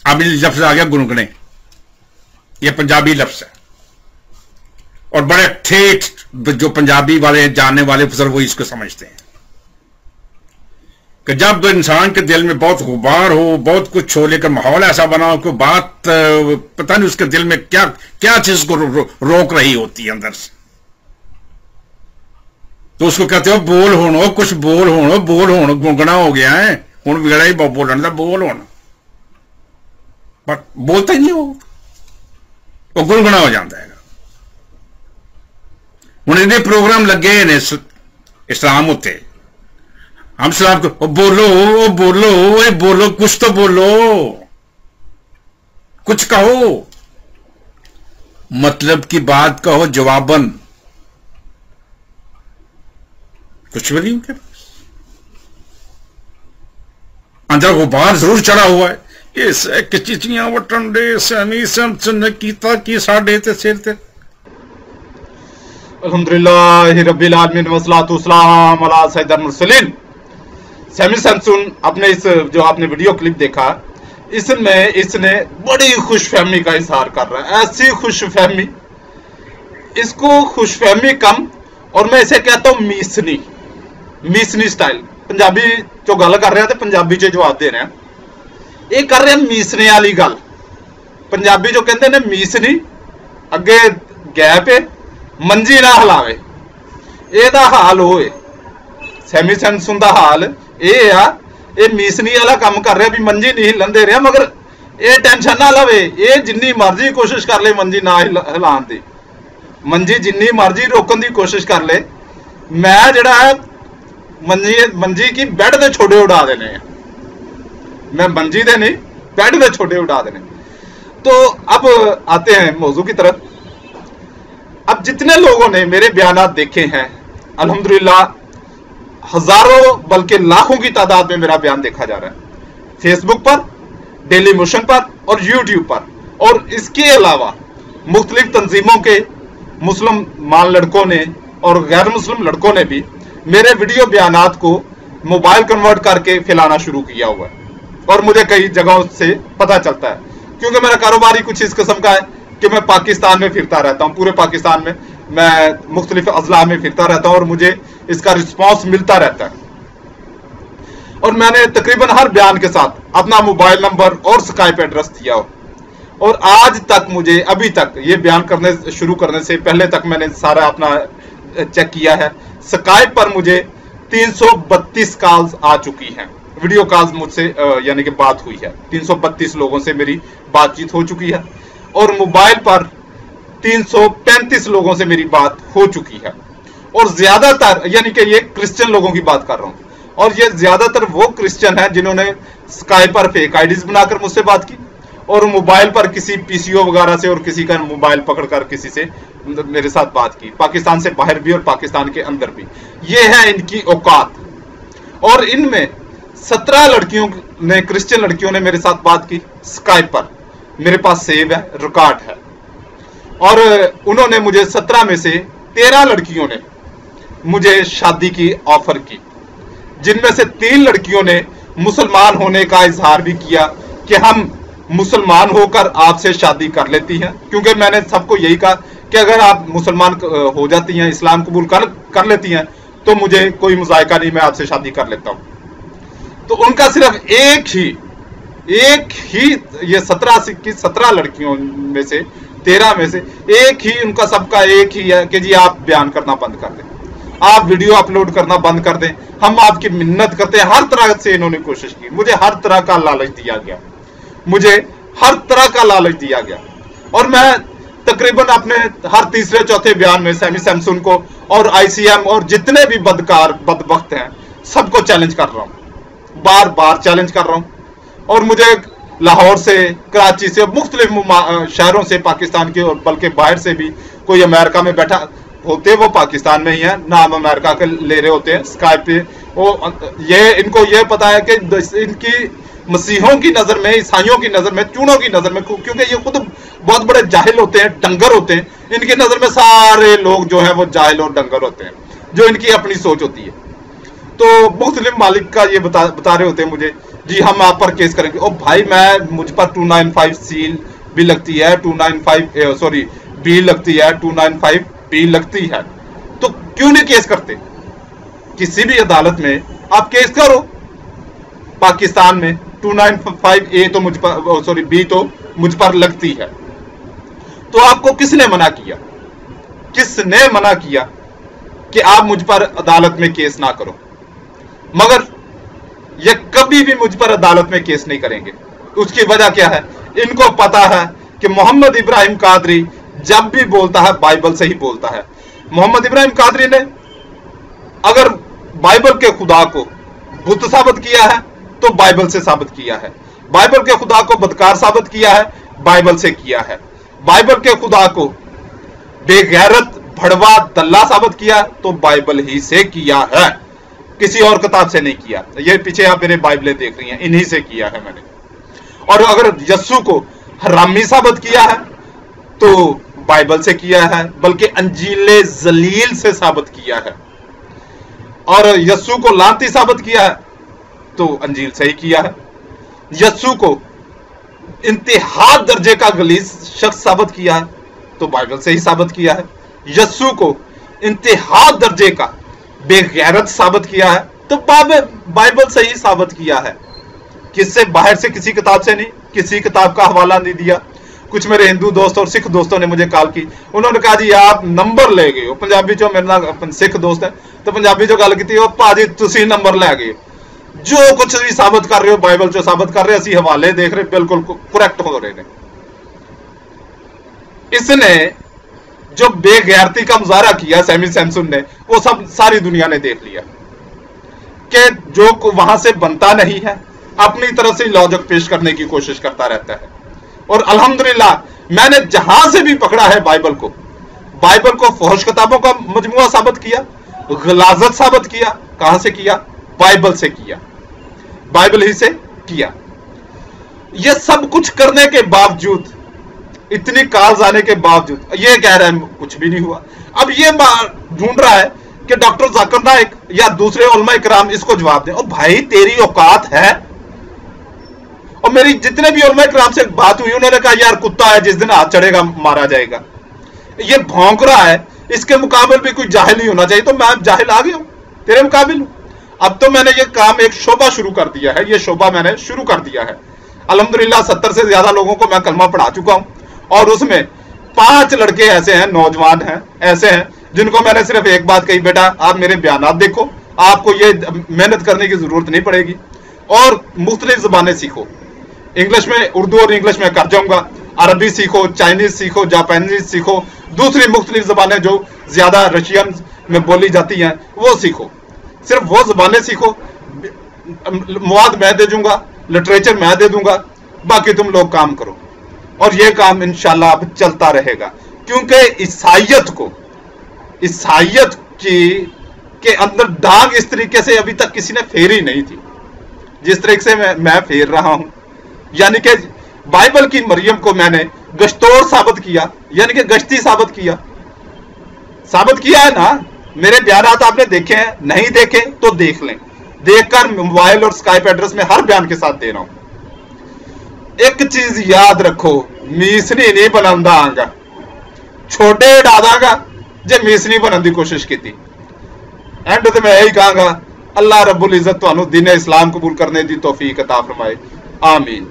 अब लफ्ज आ गया गुनगुने, ये पंजाबी लफ्ज है, और बड़े ठेठ जो पंजाबी वाले जानने वाले अफसर वो इसको समझते हैं कि जब इंसान के दिल में बहुत गुबार हो, बहुत कुछ हो, लेकर माहौल ऐसा बना हो कि बात पता नहीं उसके दिल में क्या क्या चीज को रोक रही होती है अंदर से, तो उसको कहते हो बोल होनो, कुछ बोल होनो, बोल होनो, गुंगना हो गया है हुण वेड़ा ही बोलने का, बोल होना, पर बोलता ही नहीं वो गुनगुना हो जाता है। हुण इन्हें प्रोग्राम लगे ने इस्लाम उत्ते, हम सलाम को बोलो बोलो, ये बोलो, कुछ तो बोलो, कुछ कहो, मतलब की बात कहो, जवाबन कुछ भी नहीं उनके पास, अंदर गुबार जरूर चढ़ा हुआ है, ये चिचियां वटन दे सैमी समझ कीता की साडे ते सिर ते। अल्हम्दुलिल्लाह रब्बिल आलमीन वस्सलातु वस्सलाम अला सय्यिदिल मुरसलीन। सैमी सैमसन, अपने इस जो आपने वीडियो क्लिप देखा, इसमें इसने बड़ी खुशफहमी का इजहार कर रहा है, ऐसी खुशफहमी, इसको खुशफहमी कम, और मैं इसे कहता हूं मीसनी, मीसनी स्टाइल। पंजाबी जो गल कर रहे हैं तो पंजाबी च जवाब दे रहे हैं, ये कर रहे हैं मीसने वाली गल। पंजाबी जो कहते ने मीसनी, अगे गैप है, मंजी ना हिलावे, एदा हाल होए। सैमी सैमसन दा हाल ये आ, ये मीसनी वाला काम कर रहा भी मंजी नहीं हिलन दे रहा, मगर ये टेंशन ना लवे, ये जिन्नी मर्जी कोशिश कर ले मंजी ना हिलान दी, मंजी जिन्नी मर्जी रोकन की कोशिश कर ले, मैं जड़ा है मंजी की बेड के छोटे उड़ा देने हैं, मैं मंजी दे नहीं बेड के छोटे उड़ा देने। तो अब आते हैं मौजू की तरफ। अब जितने लोगों ने मेरे बयानात देखे हैं, अल्हम्दुलिल्लाह हजारों बल्कि लाखों की तादाद में मेरा बयान देखा जा रहा है, फेसबुक पर, डेली मोशन पर और यूट्यूब पर, और इसके अलावा मुख्तलिफ तंजीमों के मुसलमान लड़कों ने और गैर मुस्लिम लड़कों ने भी मेरे वीडियो बयानात को मोबाइल कन्वर्ट करके फैलाना शुरू किया हुआ है, और मुझे कई जगहों से पता चलता है, क्योंकि मेरा कारोबार ही कुछ इस किस्म का है कि मैं पाकिस्तान में फिरता रहता हूं, पूरे पाकिस्तान में मैं मुख्तलिफ अजला में फिरता रहता हूं, और मुझे इसका रिस्पॉन्स मिलता रहता है। और मैंने तकरीबन हर बयान के साथ अपना मोबाइल नंबर और स्काइप एड्रेस दिया हो, और आज तक मुझे, अभी तक ये बयान करने शुरू करने से पहले तक मैंने सारा अपना चेक किया है, स्काइप पर मुझे 332 कॉल्स आ चुकी हैं, वीडियो कॉल्स मुझसे यानी कि बात हुई है, 332 लोगों से मेरी बातचीत हो चुकी है, और मोबाइल पर 335 लोगों से मेरी बात हो चुकी है, और ज्यादातर यानी कि ये क्रिश्चियन लोगों की बात कर रहा हूं, और ये ज्यादातर वो क्रिश्चियन हैं जिन्होंने स्काइप पर फेक आईडीज बनाकर मुझसे बात की, और मोबाइल पर किसी पीसीओ वगैरह से और किसी का मोबाइल पकड़कर किसी से मेरे साथ बात की, पाकिस्तान से बाहर भी और पाकिस्तान के अंदर भी। ये है इनकी औकात। और इनमें 17 लड़कियों ने, क्रिश्चियन लड़कियों ने मेरे साथ बात की स्काइप पर, मेरे पास सेव है, रिकॉर्ड है, और उन्होंने मुझे 17 में से 13 लड़कियों ने मुझे शादी की ऑफर की, जिनमें से 3 लड़कियों ने मुसलमान होने का इजहार भी किया कि हम मुसलमान होकर आपसे शादी कर लेती हैं, क्योंकि मैंने सबको यही कहा कि अगर आप मुसलमान हो जाती हैं, इस्लाम कबूल कर लेती हैं, तो मुझे कोई मुजायका नहीं, मैं आपसे शादी कर लेता हूं। तो उनका सिर्फ एक ही ये 17 लड़कियों में से 13 में से एक ही, उनका सबका एक ही है कि जी आप बयान करना बंद कर दें, आप वीडियो अपलोड करना बंद कर दें, हम आपकी मिन्नत करते हैं। हर तरह से इन्होंने कोशिश की, मुझे हर तरह का लालच दिया गया, मुझे हर तरह का लालच दिया गया, और मैं तकरीबन अपने हर तीसरे चौथे बयान में सैमी सैमसन को और आईसीएम और जितने भी बदबख्त हैं सबको चैलेंज कर रहा हूं, बार बार चैलेंज कर रहा हूं। और मुझे लाहौर से, कराची से, मुख्तलिफ शहरों से, पाकिस्तान के और बल्कि बाहर से भी कोई अमेरिका में बैठा होते, वो पाकिस्तान में ही है, नाम अमेरिका के ले रहे होते हैं स्काइप पे। वो ये इनको ये पता है कि इनकी मसीहों की नजर में, ईसाइयों की नजर में, चूनों की नजर में, क्योंकि ये खुद बहुत बड़े जाहिल होते हैं, डंगर होते हैं, इनकी नजर में सारे लोग जो हैं वो जाहिल और डंगर होते हैं, जो इनकी अपनी सोच होती है। तो मुख्तलिफ मालिक का ये बता रहे होते हैं मुझे जी हम आप पर केस करेंगे। ओ भाई मुझ पर 295 सील भी लगती है, 295 सॉरी बी लगती है, 295 बी लगती है, तो क्यों नहीं केस करते? किसी भी अदालत में आप केस करो। पाकिस्तान में 295 ए तो मुझ पर सॉरी बी तो मुझ पर लगती है, तो आपको किसने मना किया? किसने मना किया कि आप मुझ पर अदालत में केस ना करो? मगर ये कभी भी मुझ पर अदालत में केस नहीं करेंगे। उसकी वजह क्या है? इनको पता है कि मोहम्मद इब्राहिम कादरी जब भी बोलता है बाइबल से ही बोलता है। मोहम्मद इब्राहिम कादरी ने अगर बाइबल के खुदा को बुत साबित किया है तो बाइबल से साबित किया है, बाइबल के खुदा को बदकार साबित किया है, बाइबल से किया है, बाइबल के खुदा को बेगैरत भड़वा दल्ला साबित किया तो बाइबल ही से किया है, किसी और किताब से नहीं किया। ये पीछे आप मेरे बाइबलें देख रही हैं, इन्हीं से किया है मैंने। और अगर यस्सु को हरामी साबित किया है तो बाइबल से किया है, बल्कि अंजीले जलील से साबित किया है। और यस्सु को लांती साबित किया है तो अंजील से ही किया है। यस्सु को इंतहा दर्जे का गलीज शख्स साबित किया है तो बाइबल से ही साबित किया है। यस्सु को इंतहा दर्जे का बेगैरत साबित किया है तो बाइबल से ही साबित किया है। किससे? बाहर से, किसी किताब से नहीं, किसी किताब का हवाला नहीं दिया। कुछ मेरे हिंदू दोस्त और सिख दोस्तों ने मुझे कॉल की, उन्होंने कहा जी आप नंबर ले गए हो। पंजाबी जो मेरे नाल सिख दोस्त है तो पंजाबी जो गल की भाजी तुसी नंबर लै गए, जो कुछ भी साबित कर रहे हो बाइबल चो साबित कर रहे, असी हवाले देख रहे, बिल्कुल करेक्ट हो रहे हैं। इसने जो बेगैरती का मुजाहरा किया सैमी सैमसन ने, वो सब सारी दुनिया ने देख लिया कि जो वहां से बनता नहीं है अपनी तरफ से लॉजिक पेश करने की कोशिश करता रहता है। और अल्हम्दुलिल्लाह मैंने जहां से भी पकड़ा है बाइबल को फहश किताबों का मजमुआ साबित किया, गलाजत साबित किया। कहां से किया? बाइबल से किया, बाइबल ही से किया। यह सब कुछ करने के बावजूद, इतनी काल्स आने के बावजूद ये कह रहा है कुछ भी नहीं हुआ। अब ये ढूंढ रहा है कि डॉक्टर जाकिर नाइक या दूसरे उलमा इकराम इसको जवाब दें। और भाई तेरी औकात है? और मेरी जितने भी उलमा इकराम से बात हुई उन्होंने कहा यार कुत्ता है, जिस दिन हाथ चढ़ेगा मारा जाएगा। ये भौंक रहा है, इसके मुकाबले भी कोई जाहिल ही होना चाहिए। तो मैं जाहिल आ गया हूं, तेरे मुकाबले हूं। अब तो मैंने ये काम, एक शोबा शुरू कर दिया है, ये शोबा मैंने शुरू कर दिया है। अल्हम्दुलिल्लाह 70 से ज्यादा लोगों को मैं कलमा पढ़ा चुका हूं, और उसमें 5 लड़के ऐसे हैं, नौजवान हैं, ऐसे हैं जिनको मैंने सिर्फ एक बात कही, बेटा आप मेरे बयानात देखो, आपको ये मेहनत करने की जरूरत नहीं पड़ेगी, और मुख्तलिफ जबानें सीखो। इंग्लिश में, उर्दू और इंग्लिश में कर जाऊंगा, अरबी सीखो, चाइनीज सीखो, जापानीज सीखो, दूसरी मुख्तलिफ जबानें जो ज्यादा रशियन में बोली जाती हैं वो सीखो। सिर्फ वो जबानें सीखो, मवाद मैं दे दूंगा, लिटरेचर मैं दे दूंगा, बाकी तुम लोग काम करो। और ये काम इंशाल्लाह अब चलता रहेगा, क्योंकि ईसाइयत के अंदर दाग इस तरीके से अभी तक किसी ने फेरी नहीं थी जिस तरीके से मैं फेर रहा हूं। यानी कि बाइबल की मरियम को मैंने गश्तोर साबित किया, यानी कि गश्ती साबित किया है ना। मेरे बयानात आपने देखे हैं? नहीं देखे तो देख लें, देखकर मोबाइल और स्काइप एड्रेस में हर बयान के साथ दे रहा हूं। एक चीज याद रखो, मीसनी नहीं बनांदा आंगा, छोटे उड़ा दांगा जे मीसनी बनने की कोशिश की। एंड तो मैं यही कहूंगा, अल्लाह रब्बुल इज्जत तुहानू दीन इस्लाम कबूल करने की तौफीक अता फरमाए। आमीन।